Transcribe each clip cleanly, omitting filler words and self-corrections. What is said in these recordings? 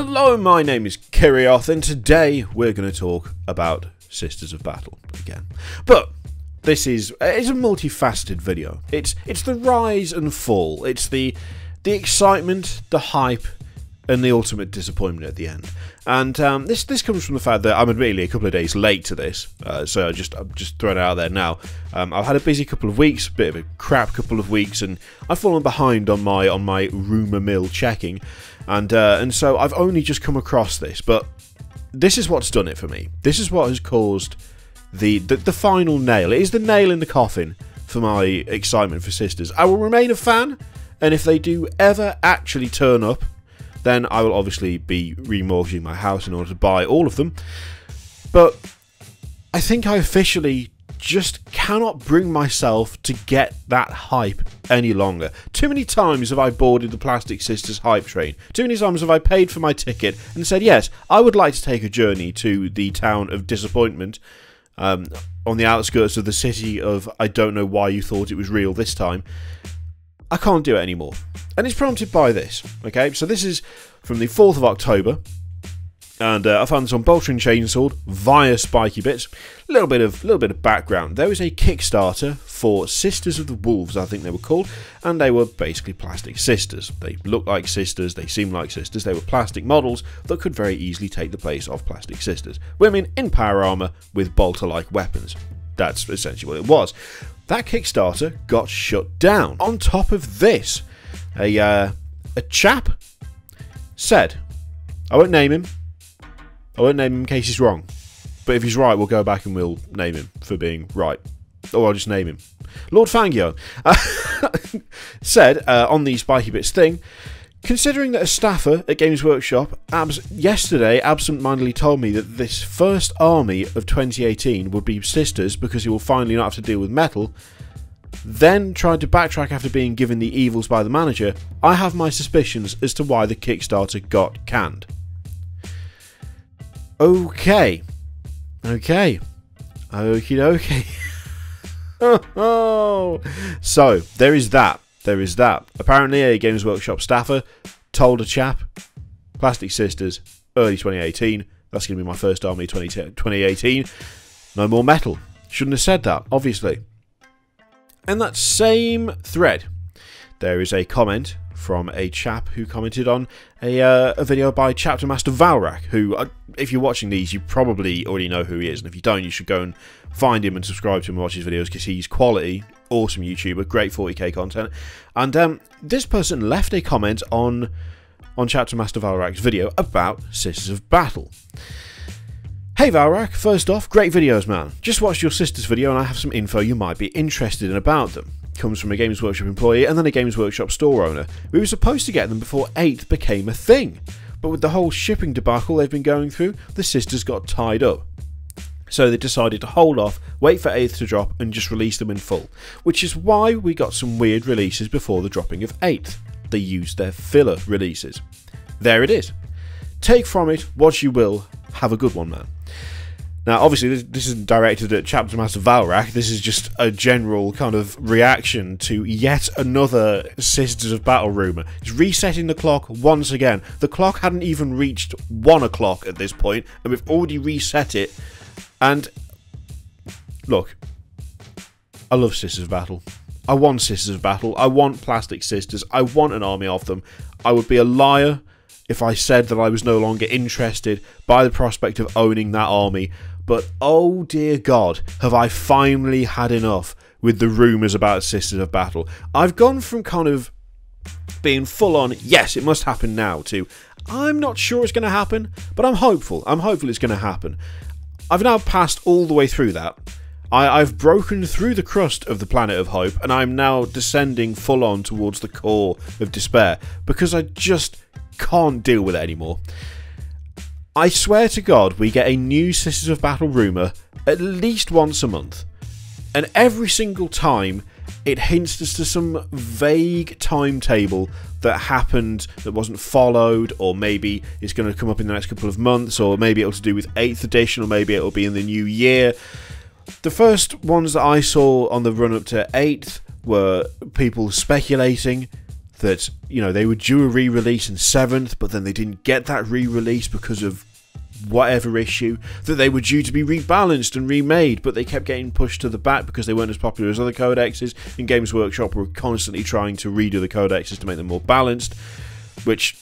Hello, my name is Kirioth, and today we're going to talk about Sisters of Battle again. But it's a multifaceted video. It's the rise and fall. It's the excitement, the hype, and the ultimate disappointment at the end. And this comes from the fact that I'm admittedly a couple of days late to this, so I'm just throwing it out there now. I've had a busy couple of weeks, bit of a crap couple of weeks, and I've fallen behind on my rumour mill checking, and so I've only just come across this. But this is what's done it for me. This is what has caused the final nail. It is the nail in the coffin for my excitement for Sisters. I will remain a fan, and if they do ever actually turn up, then I will obviously be remortgaging my house in order to buy all of them. But I think I officially just cannot bring myself to get that hype any longer. Too many times have I boarded the Plastic Sisters hype train. Too many times have I paid for my ticket and said, yes, I would like to take a journey to the town of disappointment, on the outskirts of the city of I don't know why you thought it was real this time. I can't do it anymore. And it's prompted by this. Okay, so this is from the 4th of October. And I found this on Bolter and Chainsword via Spiky Bits. A little bit of background. There was a Kickstarter for Sisters of the Wolves, I think they were called, and they were basically plastic sisters. They looked like sisters, they seemed like sisters, they were plastic models that could very easily take the place of plastic sisters. Women in power armour with bolter-like weapons. That's essentially what it was. That Kickstarter got shut down. On top of this, a chap said, I won't name him in case he's wrong, but if he's right, we'll go back and we'll name him for being right. Or I'll just name him. Lord Fangio said on the Spiky Bits thing, considering that a staffer at Games Workshop yesterday absent-mindedly told me that this first army of 2018 would be sisters because he will finally not have to deal with metal, then tried to backtrack after being given the evils by the manager, I have my suspicions as to why the Kickstarter got canned. Okay. Okie dokie. So, there is that. Apparently, a Games Workshop staffer told a chap, Plastic Sisters, early 2018, that's going to be my first army 2018, no more metal. Shouldn't have said that, obviously. In that same thread, there is a comment from a chap who commented on a video by Chapter Master Valrak, who, if you're watching these, you probably already know who he is, and if you don't, you should go and find him and subscribe to him and watch his videos, because he's quality, awesome YouTuber, great 40k content. And this person left a comment on Chapter Master Valrak's video about Sisters of Battle. Hey Valrak, first off, great videos, man. Just watched your Sisters video and I have some info you might be interested in about them. Comes from a Games Workshop employee and then a Games Workshop store owner. We were supposed to get them before 8th became a thing, but with the whole shipping debacle they've been going through, the Sisters got tied up. So they decided to hold off, wait for 8th to drop and just release them in full, which is why we got some weird releases before the dropping of 8th. They used their filler releases. There it is. Take from it what you will, have a good one, man. Now, obviously, this isn't directed at Chapter Master Valrak. This is just a general kind of reaction to yet another Sisters of Battle rumour. It's resetting the clock once again. The clock hadn't even reached 1 o'clock at this point, and we've already reset it. And, look, I love Sisters of Battle. I want Sisters of Battle. I want Plastic Sisters. I want an army of them. I would be a liar if I said that I was no longer interested by the prospect of owning that army. But oh dear God, have I finally had enough with the rumours about Sisters of Battle. I've gone from kind of being full on, yes, it must happen now, to I'm not sure it's going to happen, but I'm hopeful. I'm hopeful it's going to happen. I've now passed all the way through that. I've broken through the crust of the planet of hope, and I'm now descending full on towards the core of despair, because I just can't deal with it anymore. I swear to God, we get a new Sisters of Battle rumour at least once a month, and every single time it hints us to some vague timetable that happened that wasn't followed, or maybe it's going to come up in the next couple of months, or maybe it'll to do with 8th edition, or maybe it'll be in the new year. The first ones that I saw on the run up to 8th were people speculating that, you know, they were due a re-release in 7th, but then they didn't get that re-release because of whatever issue, that they were due to be rebalanced and remade, but they kept getting pushed to the back because they weren't as popular as other codexes, and Games Workshop were constantly trying to redo the codexes to make them more balanced, which,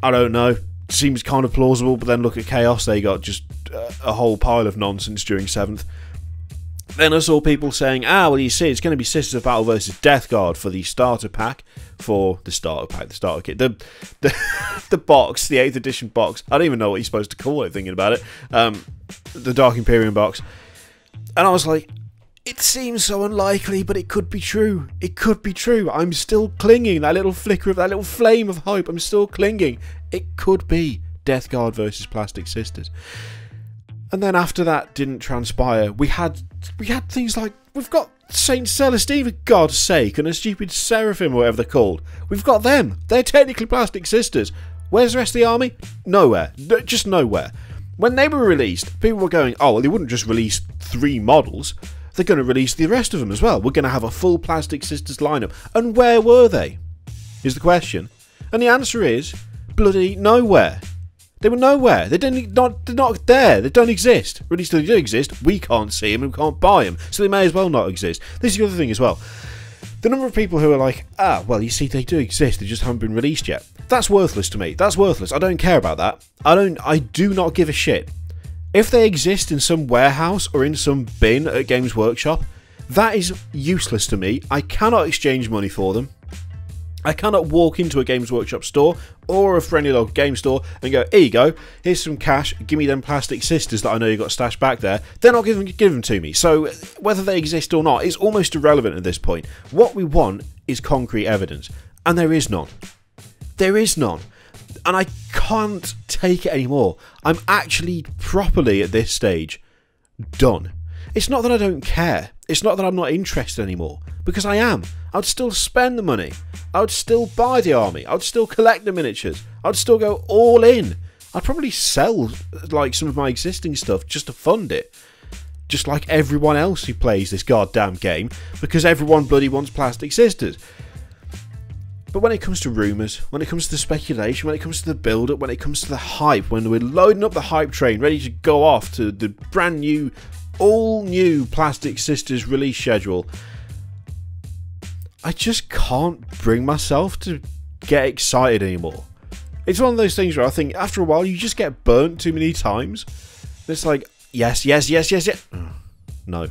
I don't know, seems kind of plausible, but then look at Chaos, they got just a whole pile of nonsense during 7th. Then I saw people saying, well, you see, it's going to be Sisters of Battle versus Death Guard for the starter pack, the starter kit, the box, the 8th edition box. I don't even know what you're supposed to call it, thinking about it. The Dark Imperium box. And I was like, it seems so unlikely, but it could be true. It could be true. I'm still clinging. That little flicker of that little flame of hope, I'm still clinging. It could be Death Guard versus Plastic Sisters. And then after that didn't transpire, we had things like, we've got Saint Celestine, for God's sake, and a stupid Seraphim, or whatever they're called. We've got them. They're technically Plastic Sisters. Where's the rest of the army? Nowhere. Just nowhere. When they were released, people were going, oh, well, they wouldn't just release 3 models. They're going to release the rest of them as well. We're going to have a full Plastic Sisters lineup. And where were they? Is the question. And the answer is, bloody nowhere. They were nowhere. They're not there. They don't exist. Or at least they do exist. We can't see them and can't buy them. So they may as well not exist. This is the other thing as well. The number of people who are like, well, you see, they do exist. They just haven't been released yet. That's worthless to me. That's worthless. I don't care about that. I do not give a shit. If they exist in some warehouse or in some bin at Games Workshop, that is useless to me. I cannot exchange money for them. I cannot walk into a Games Workshop store or a friendly local game store and go, here you go, here's some cash, give me them Plastic Sisters that I know you got stashed back there. They're not give them to me. So whether they exist or not is almost irrelevant at this point. What we want is concrete evidence, and there is none. There is none. And I can't take it anymore. I'm actually properly at this stage done. It's not that I don't care. It's not that I'm not interested anymore, because I am. I'd still spend the money. I would still buy the army. I would still collect the miniatures. I would still go all in. I'd probably sell like some of my existing stuff just to fund it. Just like everyone else who plays this goddamn game, because everyone bloody wants Plastic Sisters. But when it comes to rumours, when it comes to the speculation, when it comes to the build-up, when it comes to the hype, when we're loading up the hype train, ready to go off to the brand new, all new Plastic Sisters release schedule, I just can't bring myself to get excited anymore. It's one of those things where I think after a while you just get burnt too many times. It's like, yes. No.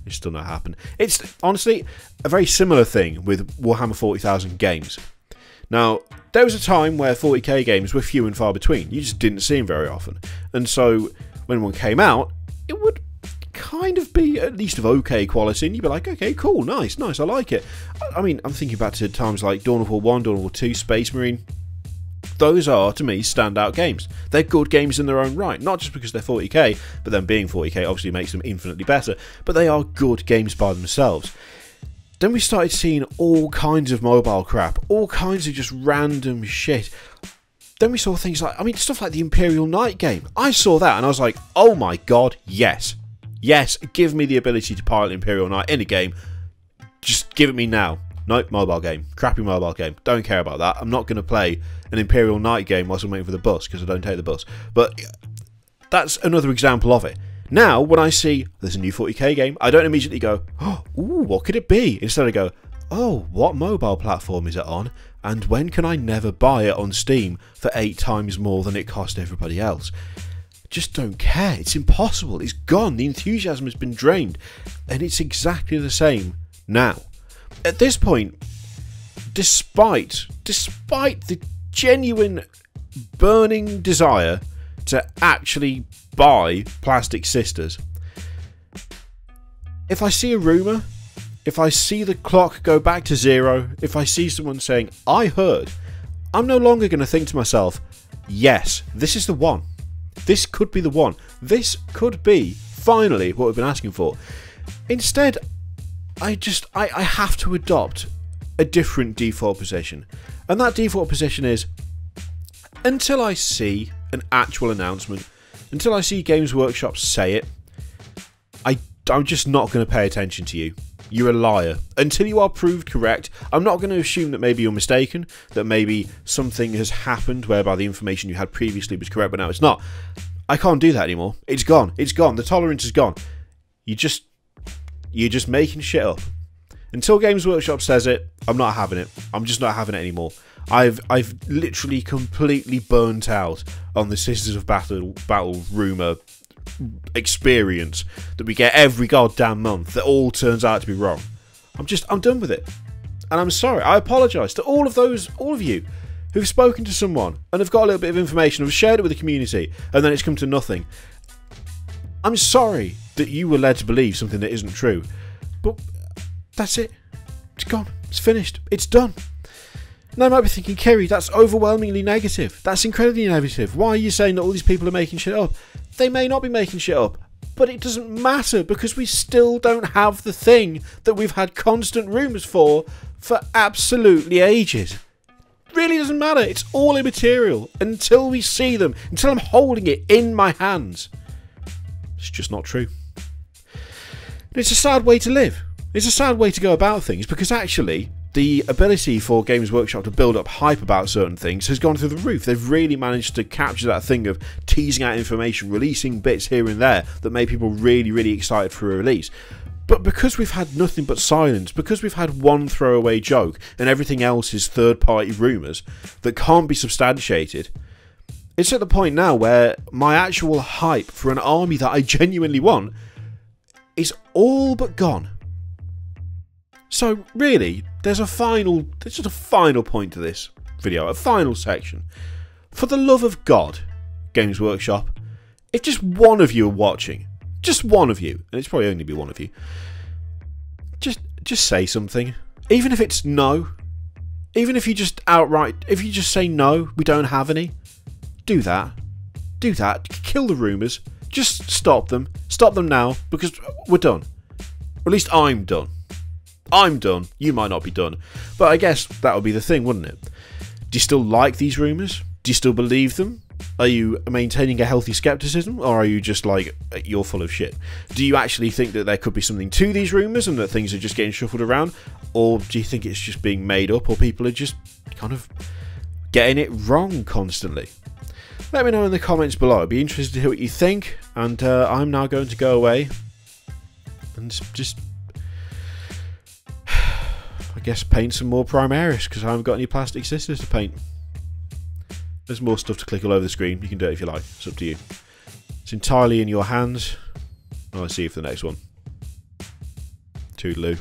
It's still not happened. It's honestly a very similar thing with Warhammer 40,000 games. Now, there was a time where 40k games were few and far between. You just didn't see them very often. And so when one came out, it would kind of be at least of okay quality, and you'd be like, okay, cool, nice, I like it. I mean, I'm thinking back to times like Dawn of War 1, Dawn of War 2, Space Marine. Those are, to me, standout games. They're good games in their own right, not just because they're 40k, but them being 40k obviously makes them infinitely better, but they are good games by themselves. Then we started seeing all kinds of mobile crap, all kinds of just random shit. Then we saw things like, I mean, stuff like the Imperial Knight game. I saw that and I was like, oh my god, yes. Yes, give me the ability to pilot Imperial Knight in a game. Just give it me now. Nope, mobile game. Crappy mobile game. Don't care about that. I'm not going to play an Imperial Knight game whilst I'm waiting for the bus, because I don't take the bus. But that's another example of it. Now, when I see there's a new 40k game, I don't immediately go, oh, ooh, what could it be? Instead I go, oh, what mobile platform is it on? And when can I never buy it on Steam for 8 times more than it cost everybody else? Just don't care. It's impossible. It's gone. The enthusiasm has been drained. And it's exactly the same now. At this point, despite the genuine burning desire to actually buy Plastic Sisters, if I see a rumour, if I see the clock go back to 0, if I see someone saying, I heard, I'm no longer going to think to myself, yes, this is the one. This could be the one. This could be, finally, what we've been asking for. Instead, I have to adopt a different default position. And that default position is, until I see an actual announcement, until I see Games Workshop say it, I'm just not going to pay attention to you. you're a liar. Until you are proved correct, I'm not going to assume that maybe you're mistaken, that maybe something has happened whereby the information you had previously was correct, but now it's not. I can't do that anymore. It's gone. It's gone. The tolerance is gone. You're just making shit up. Until Games Workshop says it, I'm not having it. I'm just not having it anymore. I've literally completely burnt out on the Sisters of Battle rumour experience that we get every goddamn month that all turns out to be wrong. I'm done with it. And I'm sorry. I apologise to all of you who've spoken to someone and have got a little bit of information, have shared it with the community, and then it's come to nothing. I'm sorry that you were led to believe something that isn't true. But that's it. It's gone. It's finished. It's done. Now, I might be thinking, Kerry, that's overwhelmingly negative. That's incredibly negative. Why are you saying that all these people are making shit up? They may not be making shit up, but it doesn't matter because we still don't have the thing that we've had constant rumours for absolutely ages. It really doesn't matter. It's all immaterial until we see them, until I'm holding it in my hands. It's just not true. And it's a sad way to live. It's a sad way to go about things because actually the ability for Games Workshop to build up hype about certain things has gone through the roof. They've really managed to capture that thing of teasing out information, releasing bits here and there that made people really, really excited for a release. But because we've had nothing but silence, because we've had one throwaway joke and everything else is third-party rumours that can't be substantiated, it's at the point now where my actual hype for an army that I genuinely want is all but gone. So really, there's just a final point to this video, a final section. For the love of God, Games Workshop, if just one of you are watching, just one of you, and it's probably only be one of you, just say something. Even if it's no, even if you just if you just say no, we don't have any, do that. Do that. Kill the rumours. Just stop them. Stop them now, because we're done. Or at least I'm done. I'm done. You might not be done. But I guess that would be the thing, wouldn't it? Do you still like these rumours? Do you still believe them? Are you maintaining a healthy skepticism? Or are you just like, you're full of shit? Do you actually think that there could be something to these rumours and that things are just getting shuffled around? Or do you think it's just being made up, or people are just kind of getting it wrong constantly? Let me know in the comments below. I'd be interested to hear what you think. And I'm now going to go away and just, I guess, paint some more Primaris, because I haven't got any plastic sisters to paint. There's more stuff to click all over the screen. You can do it if you like. It's up to you. It's entirely in your hands. I'll see you for the next one. Toodaloo.